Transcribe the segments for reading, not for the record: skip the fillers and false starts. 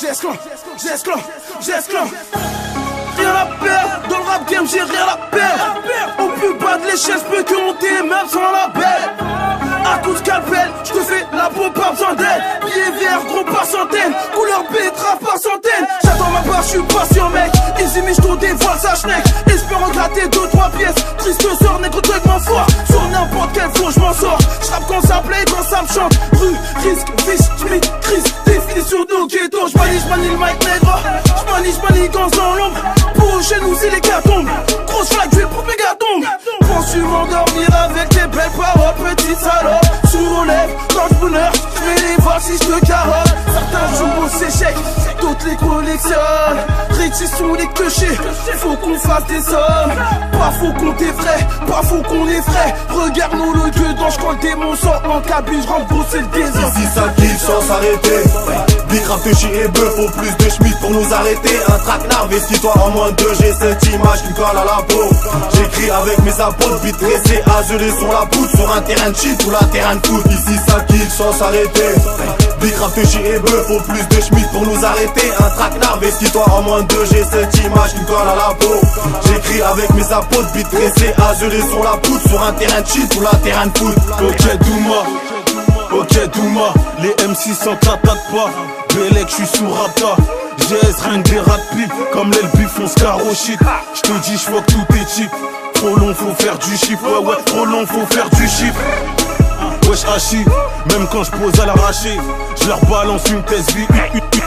J'esclave. Rien à perdre, dans le rap game j'ai rien à perdre. Au plus bas de l'échelle, j'peux que monter même sans la belle. À coup de scalpel, j'te fais la peau, pas besoin d'aide. Billets verts, gros par centaines, couleur betterave par centaines. J'attends ma part, j'suis patient mec. Easy mais j'te dévoile sa schneck. Espérant gratter 2-3 pièces. Triste sort, nègre truc m'en fort. Sur n'importe quel flow j'm'en sors. J'rappe quand ça plaît, quand ça me chante. Rue, risque, fiche, j'm'y crise. Définition de ghetto, j'manie le mic nègre. J'manie gants dans l'ombre. Pour chez nous c'est les cartons. Grosse flag, j'suis le premier gâton. Penses-tu m'endormir avec tes belles paroles, petite salope? Sous lèvres, quand j'bonheur, j'mets les voir si j'te carotte. Certains jours s'échec, d'autres les collectionnent. Richie sous les clochers, faut qu'on fasse des sommes. Pas faux qu'on est vrai, pas faux qu'on est frais. Regarde-nous le gueux dans quand le démon sort en cabine, j'rentre brosser le désordre. Ici ça kill sans s'arrêter. Big rap de chien et bœuf, faut plus de schmitt pour nous arrêter. Un traquenard, vestis-toi en moins de 2, j'ai cette image qui me colle à la peau. J'écris avec mes apôtres, vite tressés, à geler sur la poutre. Sur un terrain de shit ou la terrain de foot. Ici ça kill sans s'arrêter. Big rap de chien et bœuf, faut plus de schmitt pour nous arrêter. Un traquenard, vestis-toi en moins de 2, j'ai cette image qui me colle à la peau. J'écris avec mes apôtres, vite tressés, à geler sur la poutre. Sur un terrain de shit ou la terrain de foot. Ok Douma, les M6 s'en t'attaquent pas. Bélec, j'suis sous Rapta. GS, rien que des rats de pipe. Comme l'aile bif, on scaro shit. J'te dis, j'vois que tout est cheap. Trop long, faut faire du chiffre. Ouais, trop long, faut faire du chiffre. Wesh Hachi, même quand j'pose à l'arraché, j'leur balance une thèse vie,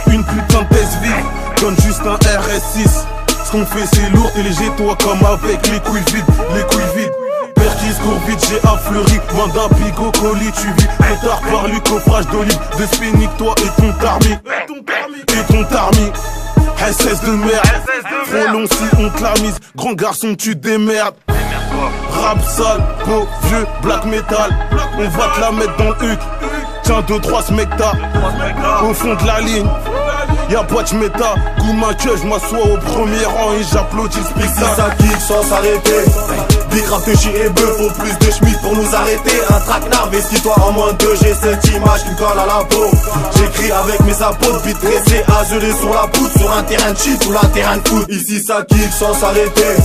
une putain de thèse vie. Donne juste un RS6. Ce qu'on fait c'est lourd et léger, toi comme avec les couilles vides. Perquise, court vite, j'ai affleuri. Manda, Pico, colis, tu vis. Retard par lui, coffrage d'olive. De spénique, toi et ton tarmi. SS de merde. Trop long si on te la mise. Grand garçon, tu démerdes. Rap sale, beau, vieux, black metal. On va te la mettre dans le huc. Tiens, 2-3 smecta. Au fond de la ligne. Y'a pas de méta, coup ma queue, j'm'assois au premier rang et j'applaudis le Ici ça kick sans s'arrêter. Big rap de chien et bœuf, faut plus de schmitt pour nous arrêter. Un traquenard, vestis-toi en moins de 2, j'ai cette image qui me colle à la peau. J'écris avec mes apôtres, vite tressés, à geler sur la poutre. Sur un terrain de shit ou la terrain de foot. Ici ça kick sans s'arrêter.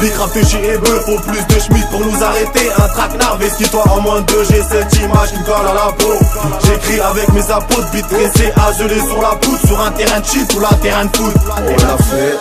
Big rap de chien et bœuf, faut plus de schmitt pour nous arrêter. Un traquenard, vestis-toi en moins de 2, j'ai cette image qui me colle à la peau. J'écris avec mes apôtres, vite tressés, à geler sur la poutre. Sur un terrain de shit ou la terrain de foot. On l'a fait,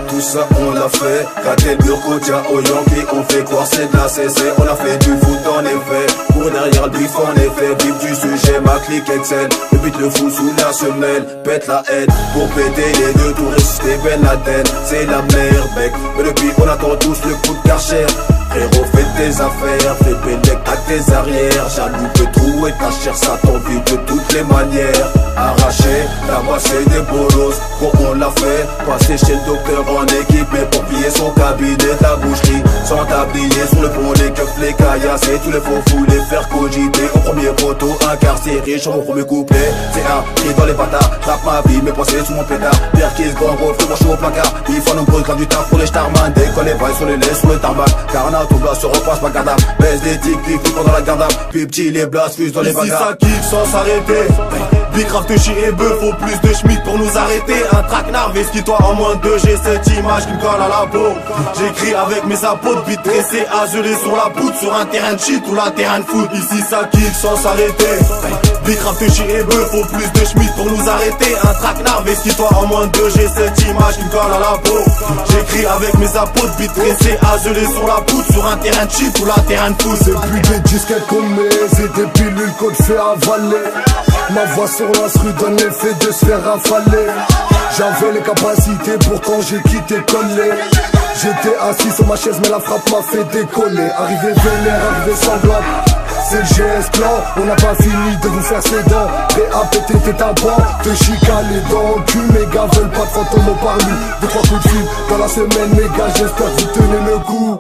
tout ça on l'a fait. Catel Burkotia au Yankee, on fait croire c'est de la CC. On a fait du foot en effet, pour derrière le bif en effet. Bif du sujet, ma clique excelle. Le but le fou sous la semelle, pète la haine. Pour péter les deux tours, résister Ben Laden. C'est la merde mec, mais depuis on attend tous le coup de Karcher. Frérot, fais tes affaires, fais Bélec à tes arrières. Jaloux peut trouer ta chair, ça t'envie de toutes les manières. Arraché, tabasser des bolos, gros on l'a fait. Passer chez le docteur en équipe, mais pour piller son cabinet, ta boucherie. Sans tablier sur le pont, les keufs, les caillasses, tous les faux fous, les faire cogiter. Au premier poteau, incarcéré, sur mon premier couplet. C'est un cri dans les bâtards, tape ma vie, mes pensées sous mon pétard. Perquise, grand gros, fais-moi chaud au placard. Il faut nombreux grave du taf pour les starman. Décolle les vailles sur les laits, sur le tarmac. Carnat, tout blas, se repasse ma gardable. Baisse des tics, puis fous pendant la gardable. Puis petit, les blas, fusent dans les bagarres. Ici ça kick sans s'arrêter. Big rap de chien et bœuf, faut plus de schmitt pour nous arrêter. Un traquenard, vestis-toi en moins de 2, j'ai cette image qui me colle à la peau. J'écris avec mes apôtres, vite tressés, à geler sur la poutre. Sur un terrain de shit ou la terrain de foot. Ici ça kick sans s'arrêter. Big rap de chien et bœuf, faut plus de schmitt pour nous arrêter. Un traquenard, vestis-toi en moins de 2, j'ai cette image qui me colle à la peau. J'écris avec mes apôtres, vite tressés, à geler sur la poutre. Sur un terrain de shit ou la terrain de foot. C'est plus des disquettes qu'on met, c'est des pilules qu'on te fait avaler. Ma voix sur l'instru donne l'effet de se faire rafaler. J'avais les capacités, pourtant j'ai quitté collé. J'étais assis sur ma chaise mais la frappe m'a fait décoller. Arrivé vénère, arrivé sanglante, c'est le GS clan. On n'a pas fini de vous faire ses dents. Prêt à péter tes tympans, te chicaner dans le cul. Mes gars veulent pas de fantômes au parlu. 2-3 coups de fil dans la semaine, mes gars, j'espère que vous tenez le coup.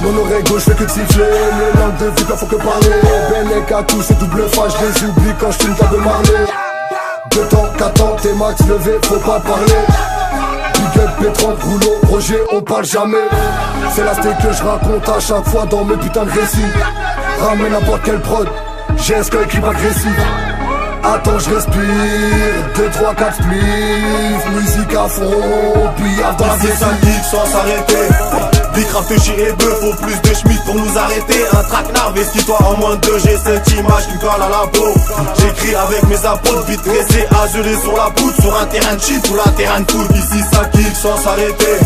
Mon oreille gauche fait que de siffler. Les langues de vie, faut que parler. Bélec à tous, c'est double face, je les oublie quand je fume ta de marler. 2 temps, 4 ans, t'es max levé, faut pas parler. Big up, P30, rouleau, Roger, on parle jamais. C'est la steak que je raconte à chaque fois dans mes putains de récits. Ramène n'importe quelle prod, j'ai un équipe agressif. Attends, je respire, 2, 3, 4 spliffs, musique à fond, pillage dans la vie. 5 geeks sans s'arrêter. Bicraft, chi et bœuf, faut plus de schmitt pour nous arrêter. Un traquenard, vestis-toi en moins de 2, j'ai cette image qui me colle à la peau. J'écris avec mes apôtres, vite dressé, agelé sur la poutre, sur un terrain de shit ou la terrain de foot. Ici 5 geeks sans s'arrêter.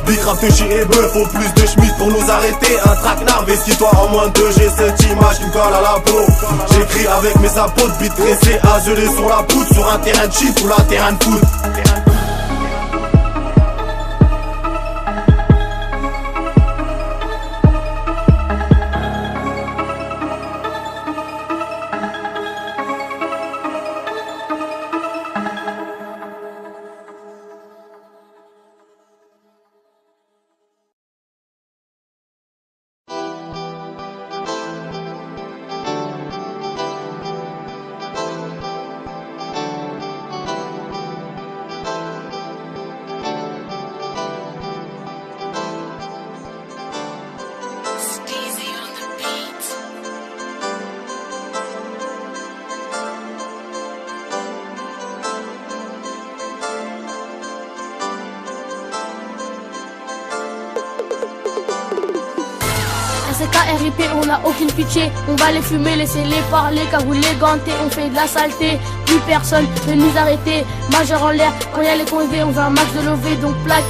Bicraft, chi et bœuf, faut plus de schmitt pour nous arrêter. Un traquenard, vestis-toi en moins de 2, j'ai cette image qui me colle à la peau. J'écris avec mes apôtres, vite dressé, agelé sur la poutre, sur un terrain de shit ou la terrain de foot. RIP, on a aucune pitié, on va les fumer, laissez-les parler, car vous les gantez, on fait de la saleté, plus personne ne nous arrêter, majeur en l'air, quand y'a les convés, on veut un max de lové, donc plaque,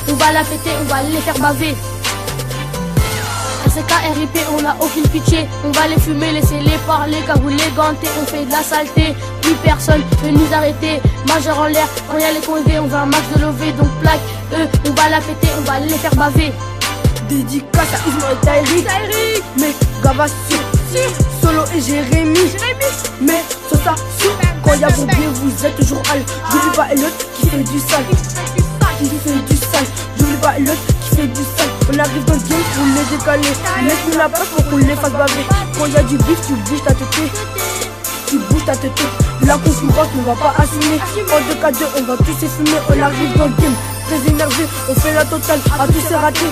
on va la péter, on va les faire baver. RIP, on a aucune pitié, on va les fumer, laissez-les parler, car vous les gantez, on fait de la saleté, plus personne ne nous arrêter, majeur en l'air, quand y'a les convés, on veut un max de lové, donc plaque, on va la péter, on va les faire baver. Dédicace à Ismo et Tyrick, mais Gavas sur Solo et Jérémy, mais sur ça sur quand y'a vos biais vous êtes toujours hal. J'oublie pas l'autre qui fait du sale, j'oublie pas l'autre qui fait du sale. On arrive dans le game pour les décaler, laisse-nous la place pour qu'on les fasse baver. Quand y'a du bif tu bouges ta tête, la concurrence ne va pas assumer. En 2K2 on va tous s'effumer, on arrive dans le game très énervé, on fait la totale, à tous c'est raté.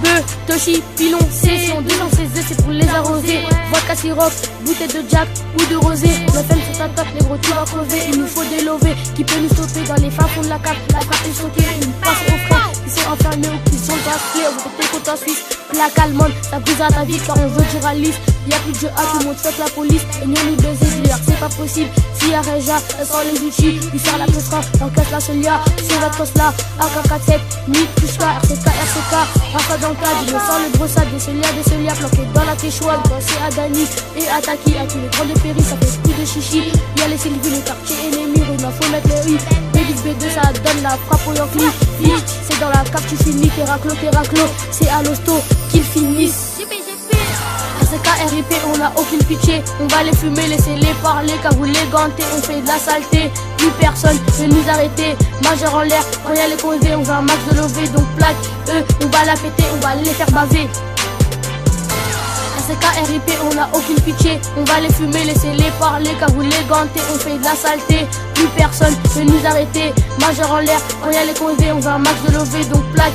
Bœuf, Toshi, pilon, session, 2 ans 16, c'est pour les arroser. Vodka sirop, bouteille de Jack ou de rosé. La femme sur ta top, négro, tu vas crever. Il nous faut des lovés qui peut nous stopper dans les fins fonds de la carte. La carte est choquée, une passe au frais. Qui sont enfermés ou qui sont bracelés. On veut péter contre en Suisse. Plaque allemande, ça brisera ta vie car on veut dire à l'if. Y'a plus de jeu à tout le monde, faites la police. Et nous baiser, dire c'est pas possible. Si y'a Reja, elle sort les outils. Lui faire la cosra, encaisse la solia. Sur la crosse là, AK47, Nick, Tushka, RCK, Rafa dans le cadre, il me sort le gros sac, des celia, planqué dans la Quechua, c'est à Dani et à Taki, à tous les grands de Péry, ça fait plus de chichi. Y'a les Sylvie, le quartier ennemi, il faut mettre les I. B10, B2, ça donne la frappe au Yankee. C'est dans la cave, tu finis, t'es raclo, c'est à l'hosto qu'ils finissent. RIP, on a aucune pitié, on va les fumer, laissez-les parler, car vous les gantez, on fait de la saleté, plus personne ne nous arrêter, majeur en l'air, quand y'a les convés, on veut un max de lové, donc plaque, on va la péter, on va les faire baver. RIP, on a aucune pitié, on va les fumer, laissez-les parler, car vous les gantez, on fait de la saleté, plus personne ne nous arrêter, majeur en l'air, quand y'a les convés, on veut un max de lové, donc plaque,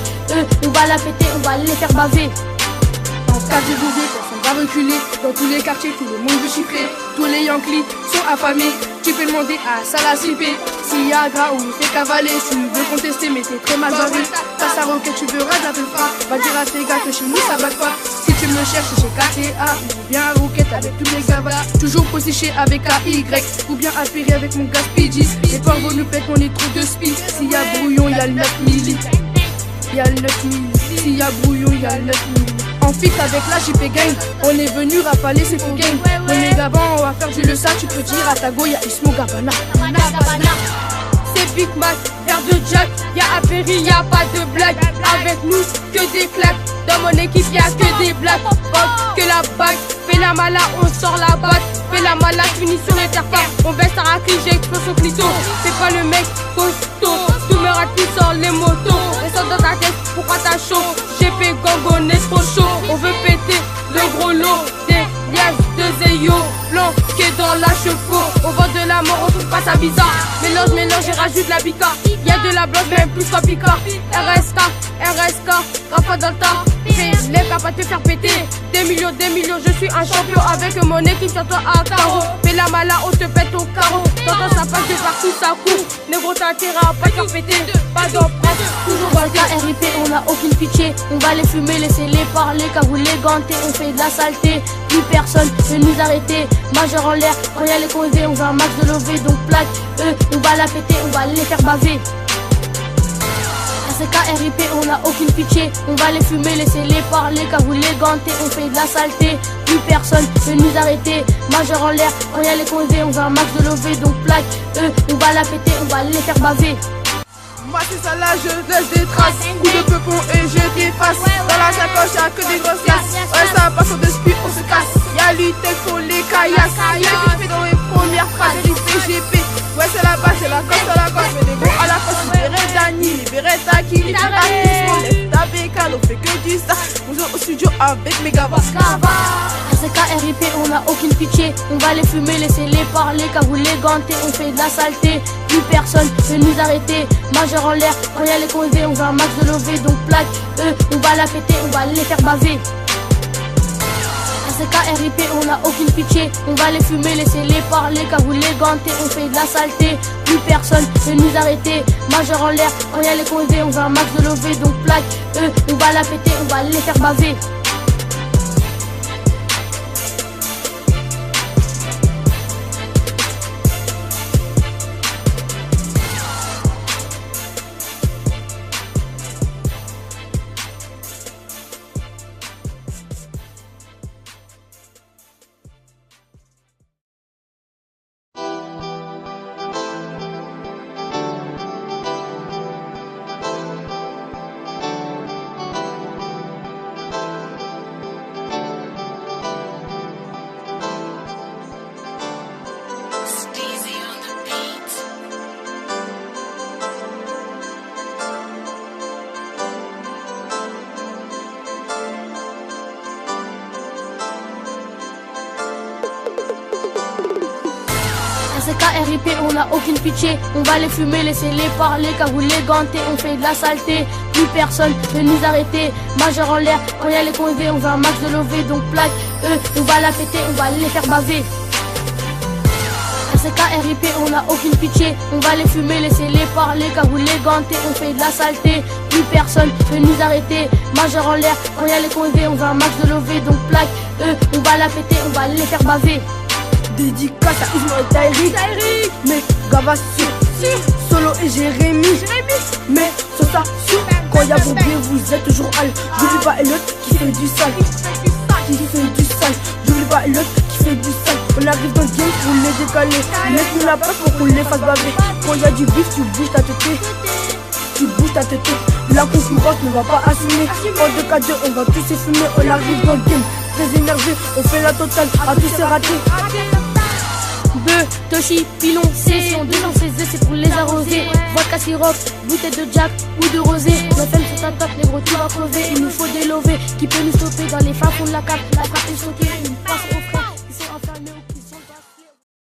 on va la péter, on va les faire baver. En cas de bouger, personne va reculer. Dans tous les quartiers, tout le monde veut chiffrer. Tous les Yankees sont affamés. Tu peux demander à Salah Sipé s'il y a gras ou fait cavaler. Tu veux contester, mais t'es très mal barré. Face à Rocket, tu veux raser un peu froid. Va dire à tes gars que chez nous ça bat pas. Si tu me cherches chez KTA, ou bien à Rocket avec tous les gavas. Toujours posiché avec AY, ou bien aspiré avec mon gars Speedy. Les corbeaux nous pètent, on est trop de speed. S'il y a brouillon, il y a le 9000. Il y a le 9000. S'il y a brouillon, il y a le 9000. En fit avec la JP Gang, on est venu rafaler c'est pour gang. On est gavant, on va faire du le sac, tu peux dire à ta go, y'a Ismo Gabana. C'est Big Mac, verre de Jack, y'a Apéry, y'a pas de blague. Avec nous, que des claques, dans mon équipe y'a que des blagues. Que la bague, fais la mala, on sort la batte. Fais la mala, finis sur l'interphare. On baisse à raclée, j'explose son clito. C'est pas le mec costaud, tout me rate qui sort les motos. Descends dans ta tête, pourquoi t'as chaud? GP gang, on est trop chaud. On veut péter le gros lot. Des liège de Zeyo, planqué dans la chevaux. Au vent de la mort, on trouve pas ça bizarre. Mélange et rajoute la bica. Y'a de la blanche, même plus qu'en pica. RSK, Rafa dans le tas. Fais les capables de te faire péter. Des millions, je suis un champion avec mon équipe sur toi à carreau. Fais la mala, on te pète au carreau. T'entends ça passe de partout, ça court. Négro, t'as intérêt à pas te faire péter. Pas d'empreinte, toujours dans le cas RIP, on n'a aucune pitié. On va les fumer, laissez-les parler, car vous les gantez. On fait de la saleté, plus personne ne nous arrêter. Majeur en l'air, quand y'a les causés, on veut un max de lever. Donc plaque, eux, on va la péter, on va les faire baver. RIP, on n'a aucune pitié. On va les fumer, laissez-les parler, car vous les gantez. On fait de la saleté, plus personne ne nous arrêter. Majeur en l'air, quand y'a les causés, on veut un max de lever. Donc plaque, eux, on va la péter, on va les faire baver. Moi c'est ça là, je laisse des traces. Coup de peupon et je t'efface. Dans la sacoche y'a que des grosses casses. Ouais ça passe au despit, on se casse. Y'a l'UTEC pour les caillasses. Y'a que je fais dans mes premières phrases. GP, ouais c'est la base, c'est la coste à la gauche. Mais des gros à la face, libéré Dani, libéré Taki, libéré Aki. On lève ta bécane, on fait que du ça. On joue au studio avec mes gavas. RIP, on n'a aucune pitié. On va les fumer, laissez-les parler, car vous les gantez. On fait de la saleté, plus personne ne nous arrêter. Majeur en l'air, quand y'a les causés, on veut un max de lever. Donc plaque, eux, on va la péter, on va les faire baver. RIP, on n'a aucune pitié. On va les fumer, laissez-les parler, car vous les gantez. On fait de la saleté, plus personne ne nous arrêter. Majeur en l'air, quand y'a les causés, on veut un max de lever. Donc plaque, eux, on va la péter, on va les faire baver. RIP, on n'a aucune pitié. On va les fumer, laissez-les parler, car vous les gantez. On fait de la saleté, plus personne ne nous arrêter. Majeur en l'air, quand y'a les causés, on veut un max de lever. Donc plaque, eux, on va la péter, on va les faire baver. RIP, on n'a aucune pitié. On va les fumer, laissez-les parler, car vous les gantez. On fait de la saleté, plus personne ne nous arrêter. Majeur en l'air, quand y'a les causés, on veut un max de lever. Donc plaque, eux, on va la péter, on va les faire baver. Dédicace à Ismo et Tyrick. Mais Gava sur Solo et Jérémy. Mais sur ça sur quand y'a vos biais, vous êtes toujours hal. J'oublie pas Elliot qui fait du sale. J'oublie pas Elliot qui fait du sale. On arrive dans le game pour les décaler. Laisse-nous la place pour qu'on les fasse baver. Quand y'a du bif, tu bouges ta tête. La concurrence ne va pas assumer. En 2-4-2, on va tous s'effumer. On arrive dans le game, très énervé. On fait la totale, à tous c'est raté. Beu, Toshi, Pilon, Session, 2 ans, 16 c'est pour les arroser. Vodka, sirop, bouteille de Jack ou de rosé. Nos femmes sont à top, négro, tu vas crever. Il nous faut des lovés qui peut nous stopper dans les fins fonds de la cape. La frappe est choquée.